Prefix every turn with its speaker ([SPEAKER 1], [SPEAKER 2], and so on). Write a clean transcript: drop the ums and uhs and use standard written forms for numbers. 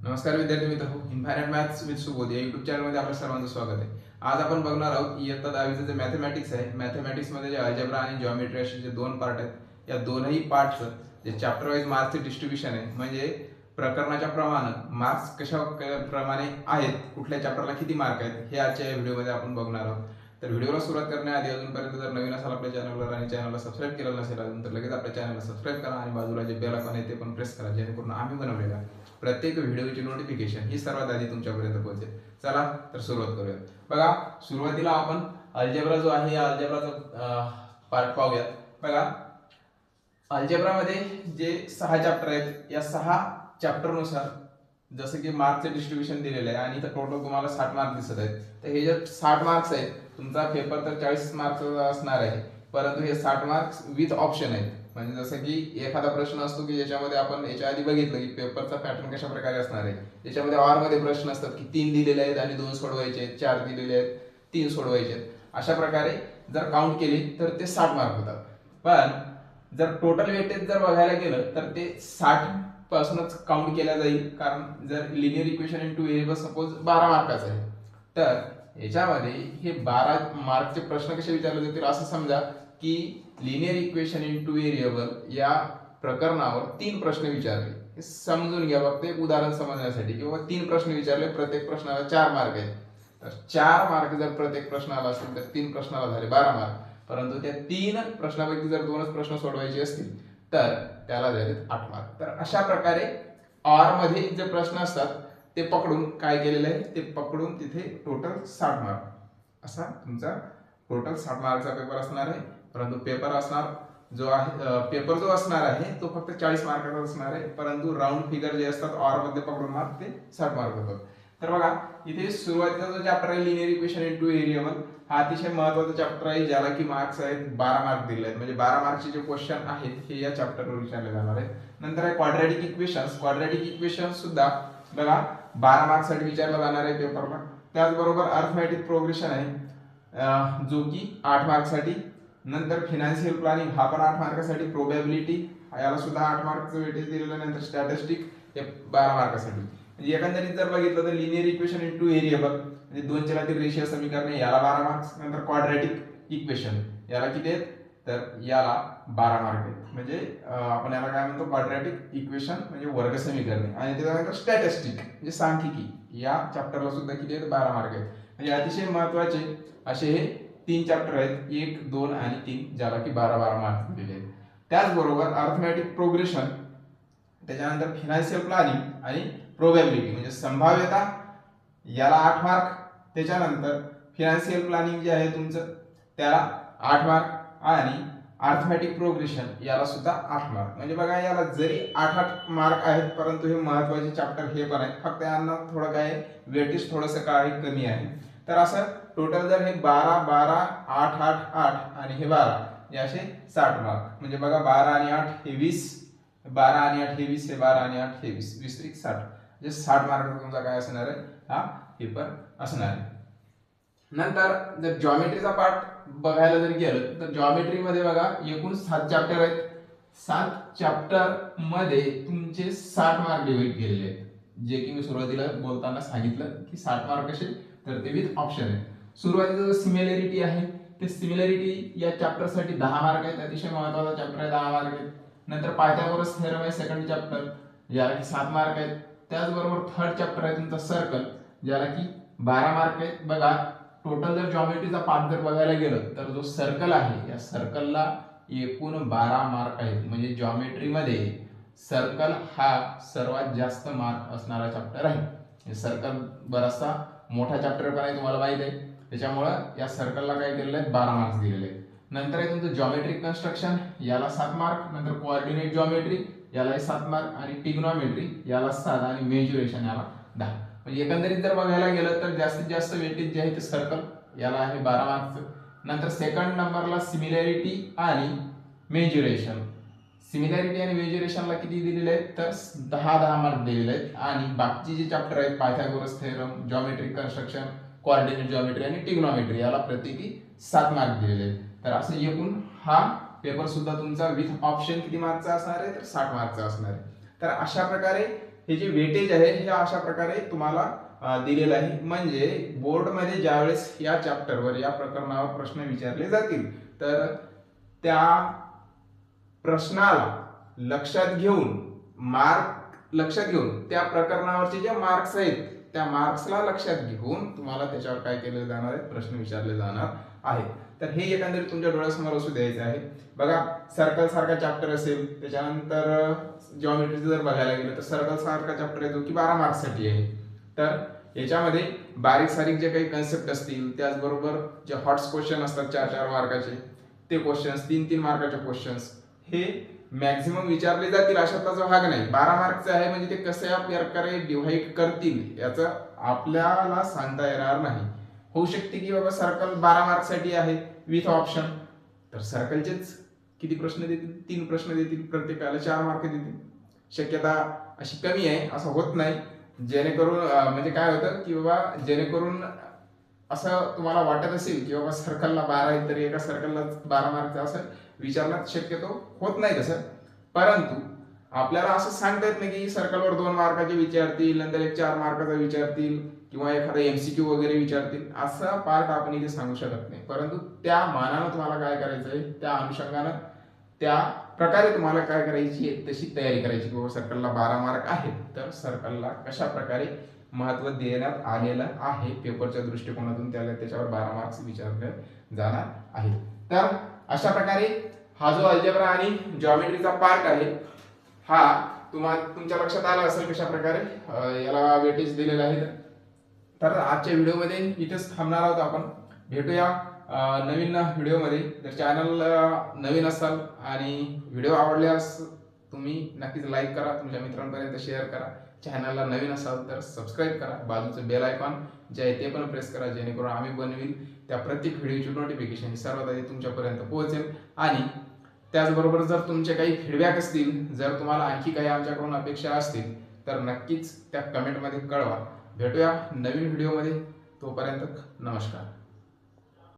[SPEAKER 1] नमस्कार विद्यार्थी मित्रांनो, इनफायनाइट मॅथ्स विथ सुबोध या युट्यूब चॅनलमध्ये आपलं सर्वांचं स्वागत आहे. आज आपण बघणार आहोत इयत्ता 10वीचं जे मॅथमॅटिक्स आहे, मॅथमॅटिक्समध्ये जे अल्जेब्रा आणि जॉमेट्री असे जे दोन पार्ट आहेत, या दोनही पार्टचं जे चॅप्टर वाईज मार्क्सचे डिस्ट्रीब्युशन आहे, म्हणजे प्रकरणाच्या प्रमाणे मार्क्स कशा प्रमाणे आहेत, कुठल्या चॅप्टरला किती मार्क आहेत, हे आजच्या या व्हिडिओमध्ये आपण बघणार आहोत. तर व्हिडिओला सुरुवात करण्याआधी अजूनपर्यंत जर नवीन असाल आपल्या चॅनलवर आणि चॅनलला सबस्क्राईब केलेलं नसेल अजून तर लगेच आपल्या चॅनलला सबस्क्राईब करा आणि बाजूला जे बेल आयकॉन आहे ते पण प्रेस करा, जेणेकरून आम्ही बनवलेला प्रत्येक व्हिडिओची नोटिफिकेशन ही सर्वात आधी तुमच्यापर्यंत पोहोचेल. चला तर सुरुवात करूया. बघा, सुरुवातीला आपण अल्जेब्रा जो आहे या अल्जेब्राचा पार्ट पाहूयात. बघा, अल्जेब्रामध्ये जे 6 चॅप्टर आहेत, या 6 चॅप्टरनुसार जसं की मार्कचे डिस्ट्रीब्युशन दिलेलं आहे आणि इथं टोटल तुम्हाला 60 मार्क दिसत आहेत. तर हे जे 60 मार्क्स आहेत, तुमचा पेपर तर 40 मार्क्सचा असणार आहे, परंतु हे 60 मार्क्स विथ ऑप्शन आहेत. म्हणजे जसं की एखादा प्रश्न असतो की ज्याच्यामध्ये आपण याच्या आधी बघितलं की पेपरचा पॅटर्न कशा प्रकारे असणार आहे. त्याच्यामध्ये ऑर मध्ये प्रश्न असतात की 3 दिलेले आहेत आणि 2 सोडवायचे आहेत, 4 दिलेले आहेत, 3 सोडवायचे आहेत. अशा प्रकारे जर काउंट केली तर ते 60 मार्क होतात. पण जर टोटल वेटेज जर बघायला गेलं तर ते 60 पासूनच काउंट केल्या जाईल, कारण जर linear equation in two variable suppose 12 मार्काचा आहे, तर याच्यामध्ये हे 12 मार्कचे प्रश्न कसे विचारले जातील असं समजा की linear equation in two variable या प्रकरणावर 3 प्रश्न विचारले. हे समजून घ्या फक्त एक उदाहरण समजण्यासाठी, किंवा 3 प्रश्न विचारले, प्रत्येक प्रश्नाला 4 मार्क आहेत. तर 4 मार्क जर प्रत्येक प्रश्नाला असतील तर 3 प्रश्नाला झाले 12 मार्क. परंतु त्या 3 प्रश्नापैकी जर 2च प्रश्न सोडवायचे असतील तर त्याला झाले 8 मार्क. तर अशा प्रकारे ऑर मध्ये जे प्रश्न असतात ते पकडून काय केलेलं आहे, ते पकडून तिथे टोटल 60 मार्क असा तुमचा टोटल 60 मार्कचा पेपर असणार आहे. परंतु पेपर असणार जो आहे, पेपर जो असणार आहे तो फक्त 40 मार्काचा असणार आहे, परंतु राऊंड फिगर जे असतात ऑर मध्ये पकडून मार्क ते 60 मार्क होतात. तर बघा, इथे सुरुवातीचा जो चॅप्टर आहे linear equation in two variable, हा अतिशय महत्त्वाचा चॅप्टर आहे, ज्याला की मार्क्स आहेत 12 मार्क दिले आहेत. म्हणजे 12 मार्कचे जे क्वेश्चन आहेत हे या चॅप्टरवर विचारले जाणार आहेत. नंतर आहे क्वाड्रॅटिक इक्वेशन्स. क्वाड्रॅटिक इक्वेशन्स सुद्धा बघा 12 मार्क्ससाठी विचारला जाणार आहे पेपरला. त्याचबरोबर अर्थमॅटिक प्रोग्रेशन आहे जो की 8 मार्क्ससाठी. नंतर फिनान्शियल प्लॅनिंग हा पण 8 मार्कासाठी. प्रोबॅबिलिटी याला सुद्धा 8 मार्कचं वेटेज दिलेलं. नंतर स्टॅटिस्टिक हे 12 मार्कासाठी. म्हणजे एकंदरीत जर बघितलं तर linear equation in two variable म्हणजे 2 चलातील रेषीय समीकरणे याला 12 मार्क्स. नंतर क्वाड्रॅटिक इक्वेशन याला किती आहेत, तर याला 12 मार्क आहेत. म्हणजे आपण याला काय म्हणतो, क्वाड्रॅटिक इक्वेशन म्हणजे वर्ग समीकरणे. आणि त्याच्यानंतर स्टॅटिस्टिक म्हणजे सांख्यिकी, या चॅप्टरला सुद्धा किती आहेत, 12 मार्क आहेत. म्हणजे अतिशय महत्वाचे असे हे 3 चॅप्टर आहेत, 1, 2 आणि 3, ज्याला की 12-12 मार्क दिलेले आहेत. त्याचबरोबर अर्थमॅटिक प्रोग्रेशन, त्याच्यानंतर फिनान्शियल प्लॅनिंग आणि प्रोबॅबिलिटी म्हणजे संभाव्यता याला 8 मार्क. त्याच्यानंतर फिनान्शियल प्लॅनिंग जे आहे तुमचं त्याला 8 मार्क आणि अर्थमॅटिक प्रोग्रेशन याला सुद्धा 8 मार्क. म्हणजे बघा, याला जरी 8-8 मार्क आहेत, परंतु हे महत्वाचे चॅप्टर हे पण आहेत, फक्त यांना थोडं काय वेटेज थोडंसं काय कमी आहे. तर असं टोटल जर हे 12-12, 8-8-8 आणि हे 12 हे असे 60 मार्क. म्हणजे बघा 12 आणि 8 हे 20, 12 आणि 8 हे 20, हे 12 आणि 8 हे 20, 20 त्रिक 60. म्हणजे 60 मार्क तुमचा काय असणार आहे, हा पेपर असणार आहे. नंतर जर जॉमेट्रीचा पार्ट बघायला जर गेलं तर जॉमेट्रीमध्ये बघा एकूण 7 चॅप्टर आहेत. 7 चॅप्टर मध्ये तुमचे 60 मार्क डिवाइड केलेले आहेत, जे की मी सुरुवातीला बोलताना सांगितलं की 60 मार्क कसे, तर ते विथ ऑप्शन आहे. सुरुवातीचा जो सिमिलॅरिटी आहे ते सिमिलॅरिटी या चॅप्टरसाठी 10 मार्क आहेत, अतिशय महत्त्वाचा चॅप्टर आहे, 10 मार्क आहेत. नंतर पायथागोरस थेरम आहे सेकंड चॅप्टर, ज्याला की 7 मार्क आहेत. त्याचबरोबर थर्ड चॅप्टर आहे तुमचा सर्कल, ज्याला की 12 मार्क आहेत. बघा, टोटल जर जॉमेट्रीचा पार्ट जर बघायला गेलं तर जो सर्कल आहे या सर्कलला एकूण 12 मार्क आहेत. म्हणजे जॉमेट्रीमध्ये सर्कल हा सर्वात जास्त मार्क असणारा चॅप्टर आहे. सर्कल बराचसा मोठा चॅप्टर पण आहे, तुम्हाला माहित आहे, त्याच्यामुळं या सर्कलला काय केलेलं आहे, 12 मार्क्स दिलेले आहेत. नंतर आहे तुमचं जॉमेट्रिक कन्स्ट्रक्शन, याला 7 मार्क. नंतर कोऑर्डिनेट जॉमेट्री यालाही 7 मार्क आणि ट्रिग्नॉमेट्री याला 7 आणि मेजरेशन याला 10. म्हणजे एकंदरीत जर बघायला गेलं तर जास्तीत जास्त वेटेज जे आहे ते सर्कल याला आहे 12 मार्क्स. नंतर सेकंड नंबरला सिमिलॅरिटी आणि मेजरेशन. सिमिलॅरिटी आणि मेजरेशनला किती दिलेले आहेत, तर 10-10 मार्क दिलेले आहेत. आणि बाकीचे जे चॅप्टर आहेत Pythagoras theorem, geometric construction, coordinate geometry आणि ट्रिग्नॉमेट्री याला प्रत्येकी 7 मार्क दिलेले आहेत. तर असं एकूण हा पेपर सुद्धा तुमचा विथ ऑप्शन किती मार्कचा असणार आहे, तर 60 मार्कचा असणार आहे. तर अशा प्रकारे हे जे वेटेज आहे हे अशा प्रकारे तुम्हाला दिलेलं आहे. म्हणजे बोर्डमध्ये ज्यावेळेस या चॅप्टरवर या प्रकरणावर प्रश्न विचारले जातील तर त्या प्रश्नाला लक्षात घेऊन त्या प्रकरणावरचे जे मार्क्स आहेत त्या मार्क्सला लक्षात घेऊन तुम्हाला त्याच्यावर काय केले जाणार आहे, प्रश्न विचारले जाणार आहे. तर हे एकंदरीत तुमच्या डोळ्यासमोर असू द्यायचं आहे. बघा, सर्कल सारखा चॅप्टर असेल, त्याच्यानंतर जॉमेट्रीचं जर बघायला गेलं तर सर्कल सारखा चॅप्टर आहे जो की 12 मार्क्ससाठी आहे. तर याच्यामध्ये बारीक सारीक जे काही कन्सेप्ट असतील, त्याचबरोबर जे हॉट्स क्वेश्चन असतात 4-4 मार्काचे ते क्वेश्चन्स, 3-3 मार्काचे क्वेश्चन्स हे मॅक्झिमम विचारले जातील अशातला जो भाग नाही. 12 मार्कचे आहे म्हणजे ते कशा प्रकारे डिव्हाइड करतील याचं आपल्याला सांगता येणार नाही. होऊ शकते की बाबा सर्कल 12 मार्कसाठी आहे विथ ऑप्शन, तर सर्कलचेच किती प्रश्न देतील, 3 प्रश्न देतील, प्रत्येकाला 4 मार्क देतील. शक्यता अशी कमी आहे, असं होत नाही. जेणेकरून म्हणजे काय होतं की बाबा जेणेकरून असं तुम्हाला वाटत असेल की बाबा सर्कलला 12 आहे तरी एका सर्कलला 12 मार्कचा असं विचारण्यात शक्यतो होत नाही तसं. परंतु आपल्याला असं सांगता येत नाही की सर्कलवर 2 मार्काचे विचारतील, नंतर एक 4 मार्काचा विचारतील किंवा एखादा MCQ वगैरे विचारतील, असा पार्ट आपण इथे सांगू शकत नाही. परंतु त्या मानानं तुम्हाला काय करायचंय, त्या अनुषंगानं त्या प्रकारे तुम्हाला काय करायची तशी तयारी करायची. बाबा सर्कलला 12 मार्क आहेत तर सर्कलला कशा प्रकारे महत्व देण्यात आलेलं आहे पेपरच्या दृष्टिकोनातून, त्याच्यावर 12 मार्क्स विचारले जाणार आहे. तर अशा प्रकारे हा जो अल्जेब्रा आणि जॉमेट्रीचा पार्ट आहे हा तुमच्या लक्षात आला असेल कशा प्रकारे याला वेटेज दिलेलं आहे. तर आजच्या व्हिडिओमध्ये इथेच थांबणार आहोत आपण. भेटूया नवीन व्हिडिओमध्ये. जर चॅनल नवीन असाल आणि व्हिडिओ आवडल्यास तुम्ही नक्कीच लाईक करा, तुमच्या मित्रांपर्यंत शेअर करा. चॅनलला नवीन असाल तर सबस्क्राईब करा, बाजूचं बेल आयकॉन जे आहे ते पण प्रेस करा, जेणेकरून आम्ही बनवील त्या प्रत्येक व्हिडिओची नोटिफिकेशन सर्वात आधी तुमच्यापर्यंत पोहोचेल. आणि त्याचबरोबर जर तुमचे काही फीडबॅक असतील, जर तुम्हाला आणखी काही आमच्याकडून अपेक्षा असतील तर नक्कीच त्या कमेंटमध्ये कळवा. भेटूया नवीन व्हिडिओमध्ये. तोपर्यंत नमस्कार.